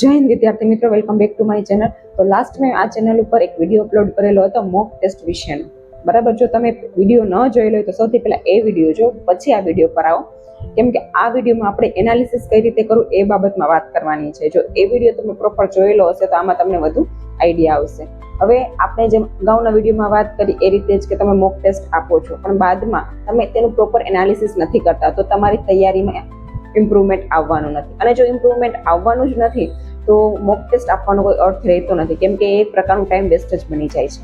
જય હિન્દ વિદ્યાર્થી મિત્રો, welcome back to my channel. તો લાસ્ટ મેં આ ચેનલ ઉપર એક વિડીયો અપલોડ કરેલો હતો મોક ટેસ્ટ વિશેનો. બરાબર, જો તમે વિડીયો ન જોયેલો હોય તો સૌથી પહેલા એ વિડીયો જો, પછી આ વિડીયો પર આવો, કેમ કે આ વિડીયોમાં આપણે એનાલિસિસ કઈ રીતે કરવું એ બાબતમાં વાત કરવાની છે. જો એ વિડીયો તમે પ્રોપર જોયેલો હશે તો આમાં તમને વધુ આઈડિયા આવશે. હવે આપણે જેમ અગાઉના વિડીયોમાં વાત કરી એ રીતે જ કે તમે મોક ટેસ્ટ આપો છો, પણ બાદમાં તમે તેનું પ્રોપર એનાલિસિસ નથી કરતા તો તમારી તૈયારીમાં ઇમ્પ્રુવમેન્ટ આવવાનું નથી. અને જો ઇમ્પ્રુવમેન્ટ આવવાનું જ નથી તો મોક ટેસ્ટ આપવાનો કોઈ અર્થ રહેતો નથી, કેમ કે એક પ્રકારનું ટાઈમ વેસ્ટ જ બની જાય છે.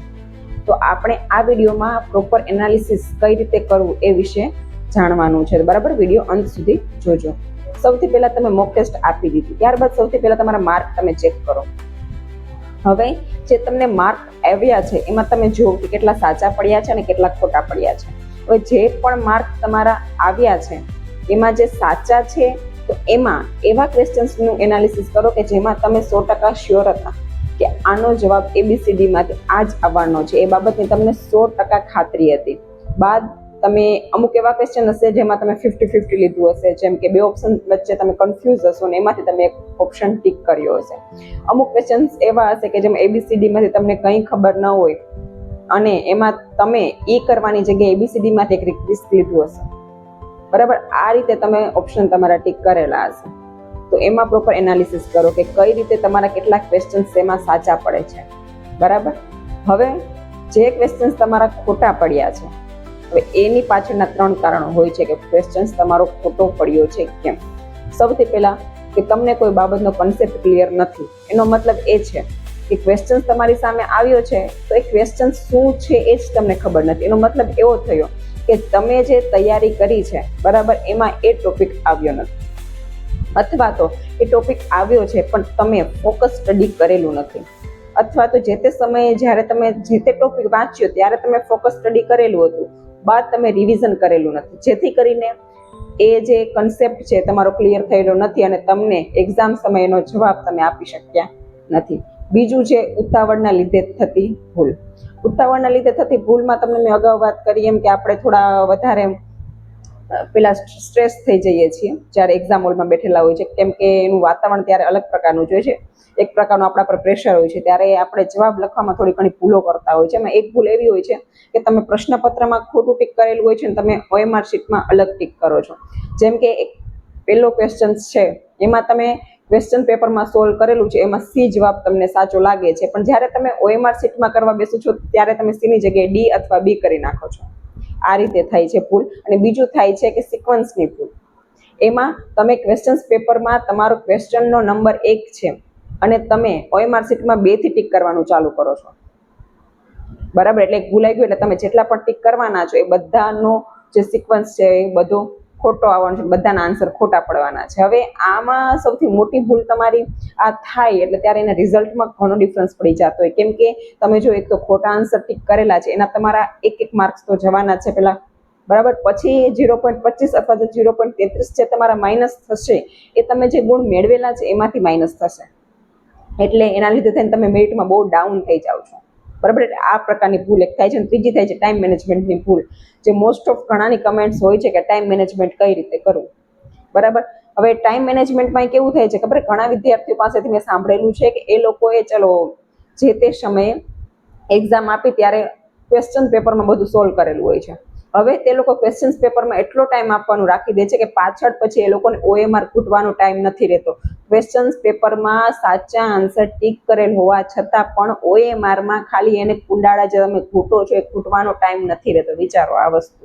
તો આપણે આ વિડીયોમાં પ્રોપર એનાલિસિસ કઈ રીતે કરવું એ વિશે જાણવાનું છે. બરાબર, વિડીયો અંત સુધી જોજો. સૌથી પહેલા તમે મોક ટેસ્ટ આપી દીધી, ત્યારબાદ સૌથી પહેલા તમારા માર્ક તમે ચેક કરો. હવે જે તમને માર્ક આવ્યા છે એમાં તમે જુઓ કે કેટલા સાચા પડ્યા છે અને કેટલા ખોટા પડ્યા છે. હવે જે પણ માર્ક તમારા આવ્યા છે એમાં જે સાચા છે તો એમાં એવા ક્વેશ્ચન્સનું એનાલિસિસ કરો કે જેમાં તમે 100% શ્યોર હતા કે આનો જવાબ ABCD માંથી આ જ આવવાનો છે, એ બાબતની તમને 100% ખાતરી હતી. બાદ તમે અમુક એવા ક્વેશ્ચન હશે જેમાં તમે 50-50 લીધું હશે, જેમ કે બે ઓપ્શન વચ્ચે તમે કન્ફ્યુઝ હશો ને એમાંથી તમે એક ઓપ્શન ટીક કર્યો હશે. અમુક ક્વેશ્ચન્સ એવા હશે કે જેમાં ABCD માંથી તમને કંઈ ખબર ન હોય અને એમાં તમે ઈ કરવાની જગ્યાએ ABCD માંથી એક રિસ્ક લીધું હશે. બરાબર, આ રીતે તમે ઓપ્શન તમારા ટીક કરેલા હશે. તો એમાં પ્રોપર એનાલિસિસ કરો કે કઈ રીતે તમારા કેટલા ક્વેશ્ચન્સ એમાં સાચા પડે છે. બરાબર, હવે જે ક્વેશ્ચન્સ તમારા ખોટા પડ્યા છે, હવે એની પાછળના 3 કારણો હોય છે કે ક્વેશ્ચન્સ તમારો ખોટો પડ્યો છે કેમ. સૌથી પહેલા કે તમને કોઈ બાબતનો કન્સેપ્ટ ક્લિયર નથી. એનો મતલબ એ છે કે ક્વેશ્ચન્સ તમારી સામે આવ્યો છે તો એ ક્વેશ્ચન શું છે એ જ તમને ખબર નથી. એનો મતલબ એવો થયો કે તમે જે તૈયારી કરી છે બરાબર એમાં એ ટોપિક આવ્યો નથી, અથવા તો એ ટોપિક આવ્યો છે પણ તમે ફોકસ સ્ટડી કરેલું નથી, અથવા તો જે તે સમયે જ્યારે તમે જે તે ટોપિક વાંચ્યો ત્યારે તમે ફોકસ સ્ટડી કરેલું હતું, બાદ તમે રિવિઝન કરેલું નથી, જેથી કરીને એ જે કન્સેપ્ટ છે તમારો ક્લિયર થયેલો નથી અને તમને એક્ઝામ સમયનો જવાબ તમે આપી શક્યા નથી. બીજું છે ઉતાવળના લીધે થતી ભૂલ. ઉતાવળના લીધે થતી ભૂલમાં તમને મેં અગાઉ વાત કરી એમ કે આપણે થોડા વધારે પેલા સ્ટ્રેસ થઈ જઈએ છીએ જ્યારે એક્ઝામ હોલમાં બેઠેલા હોય છે, કેમ કે એનું વાતાવરણ ત્યારે અલગ પ્રકારનું જોઈએ છે, એક પ્રકારનું આપણા પર પ્રેશર હોય છે, ત્યારે આપણે જવાબ લખવામાં થોડી ઘણી ભૂલો કરતા હોય છે. એમાં એક ભૂલ એવી હોય છે કે તમે પ્રશ્નપત્રમાં ખોટું ટીક કરેલું હોય છે અને તમે OMR શીટમાં અલગ ટીક કરો છો. જેમ કે એક પહેલો ક્વેશ્ચન છે એમાં તમે ક્વેશ્ચન પેપરમાં સોલ્વ કરેલું છે, એમાં C જવાબ તમને સાચો લાગે છે, પણ જ્યારે તમે OMR શીટમાં કરવા બેસો છો ત્યારે તમે C ની જગ્યાએ D અથવા B કરી નાખો છો. આ રીતે થાય છે ભૂલ. અને બીજું થાય છે કે સિક્વન્સની ભૂલ. એમાં તમે ક્વેશ્ચન્સ પેપરમાં તમારો ક્વેશ્ચનનો નંબર 1 છે અને તમે OMR શીટમાં 2 થી ટીક કરવાનું ચાલુ કરો છો. બરાબર, એટલે ભૂલાઈ ગયું, એટલે તમે જેટલા પણ ટીક કરવાના છો એ બધાનો જે સિક્વન્સ છે એ બધો ખોટો આવવાનો છે, બધાના આન્સર ખોટા પડવાના છે. હવે આમાં સૌથી મોટી ભૂલ તમારી આ થાય એટલે ત્યારે એના રિઝલ્ટમાં ઘણો ડિફરન્સ પડી જતો હોય, કેમ કે તમે જો એક તો ખોટા આન્સર ટીક કરેલા છે એના તમારા 1 માર્ક્સ તો જવાના છે પહેલા. બરાબર, પછી 0.25 અથવા તો 0.33 જે તમારા માઇનસ થશે એ તમે જે ગુણ મેળવેલા છે એમાંથી માઇનસ થશે, એટલે એના લીધે થઈને તમે મેરિટમાં બહુ ડાઉન થઈ જાઓ છો. બરાબર, એટલે આ પ્રકારની ભૂલ એક થાય છે. અને ત્રીજી થાય છે ટાઈમ મેનેજમેન્ટની ભૂલ, જે મોસ્ટ ઓફ ઘણાની કમેન્ટ્સ હોય છે કે ટાઈમ મેનેજમેન્ટ કઈ રીતે કરવું. બરાબર, હવે ટાઈમ મેનેજમેન્ટમાં કેવું થાય છે ખબર, ઘણા વિદ્યાર્થીઓ પાસેથી મેં સાંભળેલું છે કે એ લોકોએ ચલો જે તે સમયે એક્ઝામ આપી ત્યારે ક્વેશ્ચન પેપરમાં બધું સોલ્વ કરેલું હોય છે. હવે તે લોકો ક્વેશ્ચન પેપરમાં એટલો ટાઈમ આપવાનું રાખી દે છે કે પાછળ પછી એ લોકોને OMR ખૂટવાનો ટાઈમ નથી રહેતો. ક્વેશ્ચન પેપરમાં સાચા આન્સર ટીક કરેલ હોવા છતાં પણ OMRમાં ખાલી એને કુંડાળા જે તમે ખૂટો છો એ ખૂટવાનો ટાઈમ નથી રહેતો. વિચારો આ વસ્તુ.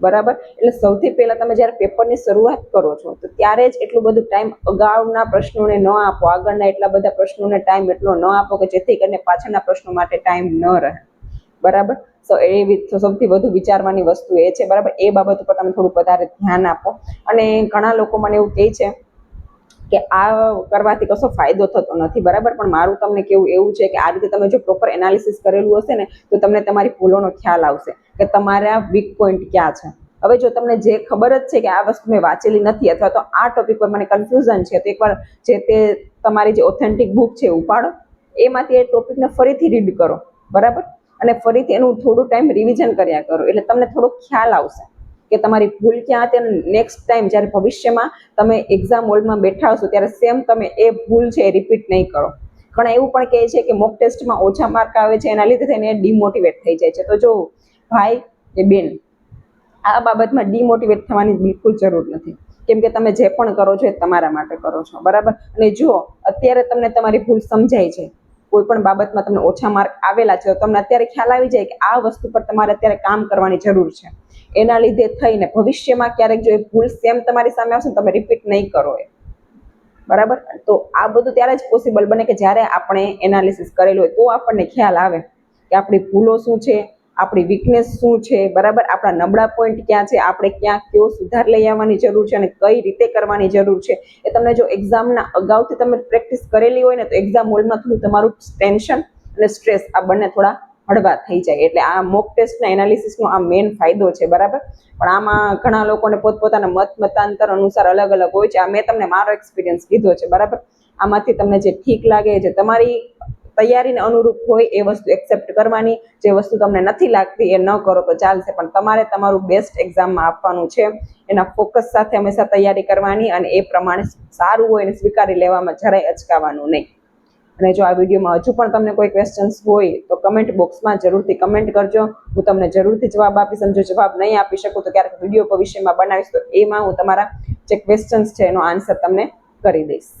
બરાબર, એટલે સૌથી પહેલા તમે જ્યારે પેપરની શરૂઆત કરો છો તો ત્યારે જ એટલું બધું ટાઈમ અગાઉના પ્રશ્નોને ન આપો, આગળના એટલા બધા પ્રશ્નોને ટાઈમ એટલો ન આપો કે જેથી કરીને પાછળના પ્રશ્નો માટે ટાઈમ ન રહે. બરાબર, તો એ સૌથી વધુ વિચારવાની વસ્તુ એ છે. બરાબર, એ બાબત ઉપર તમે થોડુંક વધારે ધ્યાન આપો. અને ઘણા લોકો મને એવું કહે છે કે આ કરવાથી કશો ફાયદો થતો નથી. બરાબર, પણ મારું તમને કેવું એવું છે કે આ રીતે તમે જો પ્રોપર એનાલિસિસ કરેલું હશે ને તો તમને તમારી ભૂલોનો ખ્યાલ આવશે કે તમારા વીક પોઈન્ટ ક્યાં છે. હવે જો તમને જે ખબર જ છે કે આ વસ્તુ મેં વાંચેલી નથી અથવા તો આ ટોપિક પર મને કન્ફ્યુઝન છે, તો એકવાર જે તે તમારી જે ઓથેન્ટિક બુક છે ઉપાડો, એમાંથી એ ટોપિકને ફરીથી રીડ કરો. બરાબર, અને ફરીથી એનું થોડું ટાઈમ રિવિઝન કર્યા કરો એટલે તમને થોડો ખ્યાલ આવશે કે તમારી ભૂલ ક્યાં હતી અને નેક્સ્ટ ટાઈમ જ્યારે ભવિષ્યમાં તમે એક્ઝામ હોલમાં બેઠા હશો ત્યારે સેમ તમે એ ભૂલ છે એ રિપીટ નહીં કરો. ઘણા એવું પણ કહે છે કે મોક ટેસ્ટમાં ઓછા માર્ક આવે છે, એના લીધે થઈને ડિમોટિવેટ થઈ જાય છે. તો જો ભાઈ કે બેન, આ બાબતમાં ડિમોટિવેટ થવાની બિલકુલ જરૂર નથી, કેમ કે તમે જે પણ કરો છો એ તમારા માટે કરો છો, બરાબર. અને જો અત્યારે તમને તમારી ભૂલ સમજાય છે, કોઈ પણ બાબતમાં તમને ઓછા માર્ક આવેલા છે, તો તમને અત્યારે ખ્યાલ આવી જાય કે આ વસ્તુ પર તમારે અત્યારે કામ કરવાની જરૂર છે. એના લીધે થઈને ભવિષ્યમાં ક્યારેક જો એ ભૂલ સેમ તમારી સામે આવશે ને તમે રિપીટ નહીં કરો એ, બરાબર. તો આ બધું ત્યારે જ પોસિબલ બને કે જ્યારે આપણે એનાલિસિસ કરેલું હોય, તો આપણને ખ્યાલ આવે કે આપણી ભૂલો શું છે, આપણી વીકનેસ શું છે, બરાબર, આપણા નબળા પોઈન્ટ ક્યાં છે, આપણે ક્યાં કયો સુધાર લઈ આવવાની જરૂર છે અને કઈ રીતે કરવાની જરૂર છે. એ તમને જો એક્ઝામના અગાઉથી તમે પ્રેક્ટિસ કરેલી હોય ને, તો એક્ઝામ હોલમાં થોડું તમારું ટેન્શન અને સ્ટ્રેસ આ બંને થોડા હળવા થઈ જાય. એટલે આ મોક ટેસ્ટના એનાલિસિસનો આ મેઇન ફાયદો છે, બરાબર. પણ આમાં ઘણા લોકોને પોતપોતાના મતાંતર અનુસાર અલગ અલગ હોય છે. આ મેં તમને મારો એક્સપિરિયન્સ કીધો છે, બરાબર. આમાંથી તમને જે ઠીક લાગે, જે તમારી તૈયારીને અનુરૂપ હોય એ વસ્તુ એક્સેપ્ટ કરવાની, જે વસ્તુ તમને નથી લાગતી એ ન કરો તો ચાલશે, પણ તમારે તમારું બેસ્ટ એક્ઝામમાં આપવાનું છે. એના ફોકસ સાથે હંમેશા તૈયારી કરવાની અને એ પ્રમાણે સારું હોય એને સ્વીકારી લેવામાં જરાય અચકાવાનું નહીં. અને જો આ વિડીયોમાં હજુ પણ તમને કોઈ ક્વેશ્ચન્સ હોય તો કમેન્ટ બોક્સમાં જરૂરથી કમેન્ટ કરજો, હું તમને જરૂરથી જવાબ આપીશ. અને જો જવાબ નહીં આપી શકું તો ક્યારેક વિડીયો ભવિષ્યમાં બનાવીશ, તો એમાં હું તમારા જે ક્વેશ્ચન્સ છે એનો આન્સર તમને કરી દઈશ.